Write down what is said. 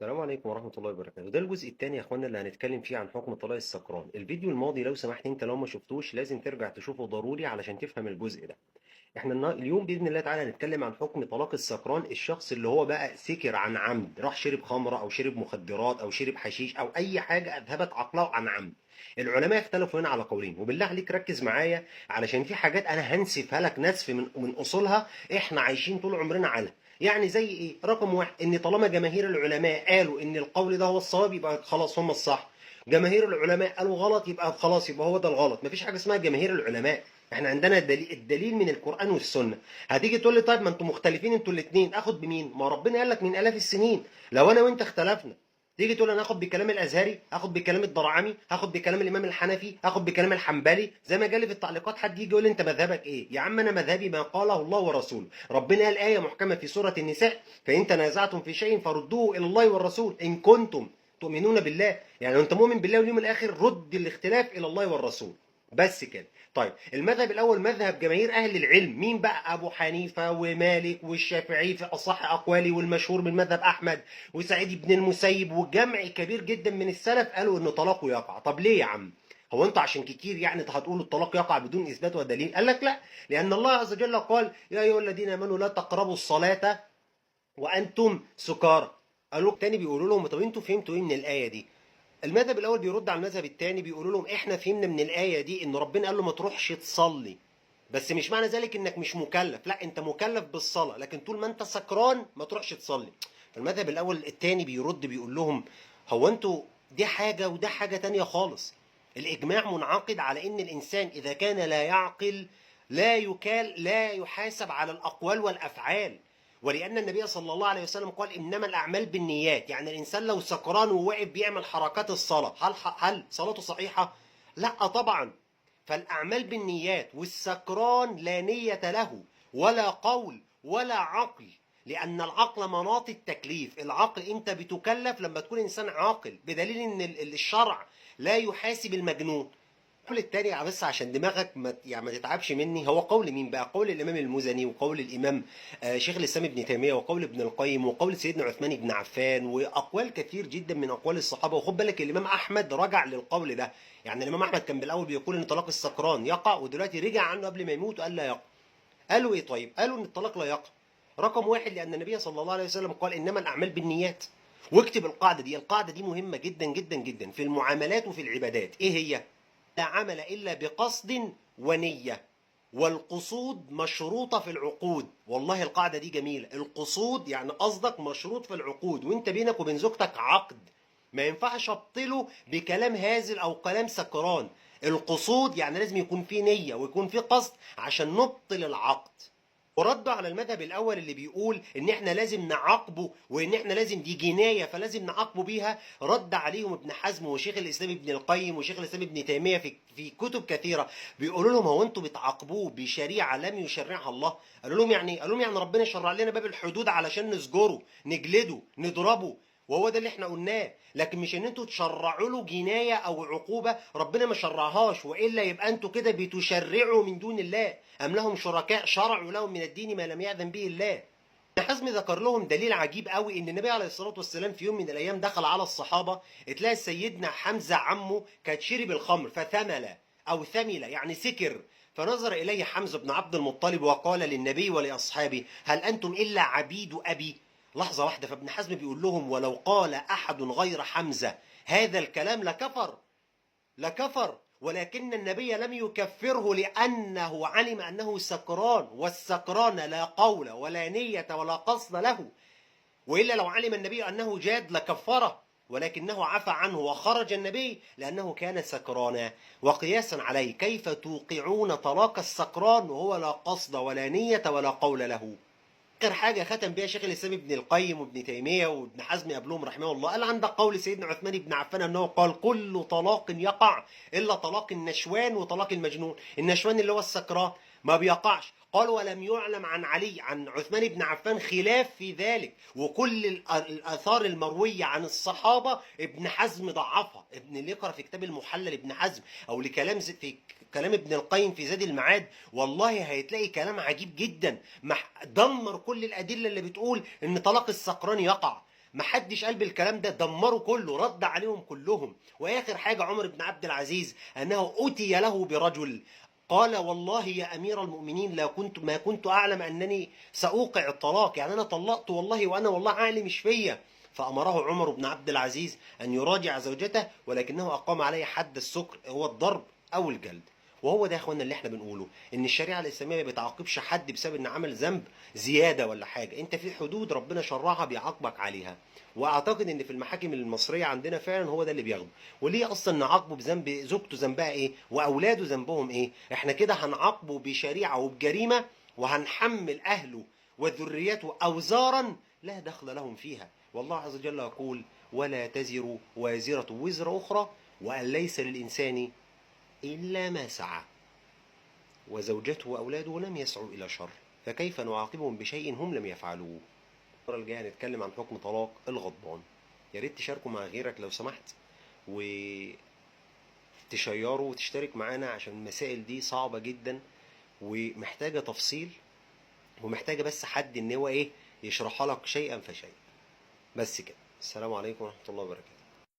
السلام عليكم ورحمة الله وبركاته. ده الجزء الثاني يا اخوانا اللي هنتكلم فيه عن حكم طلاق السكران. الفيديو الماضي لو سمحت انت لو ما شفتوش لازم ترجع تشوفه ضروري علشان تفهم الجزء ده. احنا اليوم باذن الله تعالى هنتكلم عن حكم طلاق السكران، الشخص اللي هو بقى سكر عن عمد، راح شرب خمره او شرب مخدرات او شرب حشيش او اي حاجه اذهبت عقله عن عمد. العلماء اختلفوا هنا على قولين، وبالله عليك ركز معايا علشان في حاجات انا هنسفها لك نسف من اصولها احنا عايشين طول عمرنا عليها. يعني زي ايه؟ رقم واحد، ان طالما جماهير العلماء قالوا ان القول ده هو الصواب يبقى خلاص هم الصح. جماهير العلماء قالوا غلط يبقى خلاص يبقى هو ده الغلط. مفيش حاجه اسمها جماهير العلماء. احنا عندنا الدليل من القرآن والسنة. هتيجي تقول لي طيب ما انتوا مختلفين انتوا الاثنين، اخد بمين؟ ما ربنا قال لك من آلاف السنين. لو انا وانت اختلفنا تيجي تقول انا هاخد بكلام الازهري، هاخد بكلام الضرعمي، هاخد بكلام الامام الحنفي، هاخد بكلام الحنبلي، زي ما جالي في التعليقات حد يجي يقول لي انت مذهبك ايه؟ يا عم انا مذهبي ما قاله الله ورسوله. ربنا قال آية محكمة في سورة النساء: فإن تنازعتم في شيء فردوه إلى الله والرسول إن كنتم تؤمنون بالله. يعني لو انت مؤمن بالله واليوم الاخر رد الاختلاف الى الله والرسول. بس كده. طيب المذهب الاول مذهب جماهير اهل العلم، مين بقى؟ ابو حنيفه ومالك والشافعي في اصح اقوالي، والمشهور من مذهب احمد وسعيد بن المسيب وجمع كبير جدا من السلف قالوا ان طلاقه يقع. طب ليه يا عم؟ هو انتوا عشان كتير يعني هتقولوا الطلاق يقع بدون اثبات ودليل؟ قال لك لا، لان الله عز وجل قال يا ايها الذين امنوا لا تقربوا الصلاه وانتم سكارى. قالوا تاني بيقولوا لهم طب انتوا فهمتوا ايه من الايه دي؟ المذهب الاول بيرد على المذهب الثاني بيقولوا لهم احنا فهمنا من الايه دي ان ربنا قال له ما تروحش تصلي، بس مش معنى ذلك انك مش مكلف، لا انت مكلف بالصلاه لكن طول ما انت سكران ما تروحش تصلي. فالمذهب الاول الثاني بيرد بيقول لهم هو انتوا دي حاجه وده حاجه تانية خالص. الاجماع منعقد على ان الانسان اذا كان لا يعقل لا يحاسب على الاقوال والافعال. ولان النبي صلى الله عليه وسلم قال انما الاعمال بالنيات، يعني الانسان لو سكران وواقف بيعمل حركات الصلاه هل صلاته صحيحه؟ لا طبعا. فالاعمال بالنيات، والسكران لا نيه له ولا قول ولا عقل، لان العقل مناط التكليف. العقل انت بتكلف لما تكون انسان عاقل، بدليل ان الشرع لا يحاسب المجنون. القول التاني بس عشان دماغك ما تتعبش مني، هو قول مين بقى؟ قول الامام المزني، وقول الامام شيخ الاسلام ابن تيميه، وقول ابن القيم، وقول سيدنا عثمان بن عفان، واقوال كتير جدا من اقوال الصحابه. وخد بالك الامام احمد رجع للقول ده. يعني الامام احمد كان بالاول بيقول ان طلاق السكران يقع، ودلوقتي رجع عنه قبل ما يموت وقال لا يقع. قالوا ايه طيب؟ قالوا ان الطلاق لا يقع. رقم واحد لان النبي صلى الله عليه وسلم قال انما الاعمال بالنيات. واكتب القاعده دي، القاعده دي مهمه جدا جدا جدا في المعاملات وفي العبادات. ايه هي؟ لا عمل إلا بقصد ونية، والقصود مشروطة في العقود. والله القاعدة دي جميلة. القصود يعني قصدك مشروط في العقود، وانت بينك وبين زوجتك عقد ما ينفعش ابطله بكلام هازل او كلام سكران. القصود يعني لازم يكون في نية ويكون في قصد عشان نبطل العقد. وردوا على المذهب الاول اللي بيقول ان احنا لازم نعاقبه وان احنا لازم دي جنايه فلازم نعاقبه بيها، رد عليهم ابن حزم وشيخ الاسلام ابن القيم وشيخ الاسلام ابن تيميه في كتب كثيره. بيقولوا لهم هو انتوا بتعاقبوه بشريعه لم يشرعها الله؟ قالوا لهم يعني إيه؟ قالوا لهم يعني ربنا شرع لنا باب الحدود علشان نسجره نجلده نضربه، وهو ده اللي احنا قلناه، لكن مش ان انتوا تشرعوا له جنايه او عقوبه ربنا ما شرعهاش، والا يبقى انتوا كده بتشرعوا من دون الله. ام لهم شركاء شرعوا لهم من الدين ما لم يأذن به الله. ابن حزم ذكر لهم دليل عجيب قوي، ان النبي عليه الصلاه والسلام في يوم من الايام دخل على الصحابه، اتلاقى سيدنا حمزه عمه كان شرب الخمر فثمل او ثمل يعني سكر. فنظر اليه حمزه بن عبد المطلب وقال للنبي ولاصحابه هل انتم الا عبيد ابي؟ لحظه واحده. فابن حزم بيقول لهم ولو قال احد غير حمزه هذا الكلام لكفر، ولكن النبي لم يكفره لأنه علم أنه سكران، والسكران لا قول ولا نية ولا قصد له. وإلا لو علم النبي أنه جاد لكفره، ولكنه عفى عنه وخرج النبي لأنه كان سكرانا. وقياسا عليه كيف توقعون طلاق السكران وهو لا قصد ولا نية ولا قول له؟ اخر حاجه ختم بيها شيخ الاسلام ابن القيم وابن تيميه وابن حزم قبلهم رحمه الله، قال عندك قول سيدنا عثمان بن عفان انه قال كل طلاق يقع الا طلاق النشوان وطلاق المجنون. النشوان اللي هو السكران ما بيقعش. قال ولم يعلم عن علي عن عثمان بن عفان خلاف في ذلك، وكل الاثار المرويه عن الصحابه ابن حزم ضعفها. ابن اللي يقرا في كتاب المحلل ابن حزم او لكلام في كلام ابن القيم في زاد المعاد والله هيتلاقي كلام عجيب جدا دمر كل الادله اللي بتقول ان طلاق السكران يقع. محدش قال بالكلام ده، دمروا كله، رد عليهم كلهم. واخر حاجه عمر بن عبد العزيز انه اتي له برجل قال والله يا امير المؤمنين ما كنت اعلم انني ساوقع الطلاق، يعني انا طلقت والله وانا والله عقلي مش فيا. فامره عمر بن عبد العزيز ان يراجع زوجته، ولكنه اقام عليه حد السكر، هو الضرب او الجلد. وهو ده يا اخوانا اللي احنا بنقوله، ان الشريعه الاسلاميه ما بتعاقبش حد بسبب ان عمل ذنب زياده ولا حاجه، انت في حدود ربنا شرعها بيعاقبك عليها. واعتقد ان في المحاكم المصريه عندنا فعلا هو ده اللي بياخده. وليه اصلا نعاقبه بذنب زوجته ذنبها ايه واولاده ذنبهم ايه؟ احنا كده هنعاقبه بشريعه وبجريمه، وهنحمل اهله وذريته اوزارا لا دخل لهم فيها. والله عز وجل يقول ولا تزر وازره وزر اخرى، وان ليس للانسان الا ما سعى، وزوجته واولاده لم يسعوا الى شر، فكيف نعاقبهم بشيء هم لم يفعلوه؟ المرة الجاية هنتكلم عن حكم طلاق الغضبان. يا ريت تشاركوا مع غيرك لو سمحت، وتشيروا وتشترك معانا، عشان المسائل دي صعبة جدا ومحتاجة تفصيل، ومحتاجة بس حد ان هو ايه يشرحها لك شيئا فشيئا. بس كده، السلام عليكم ورحمة الله وبركاته.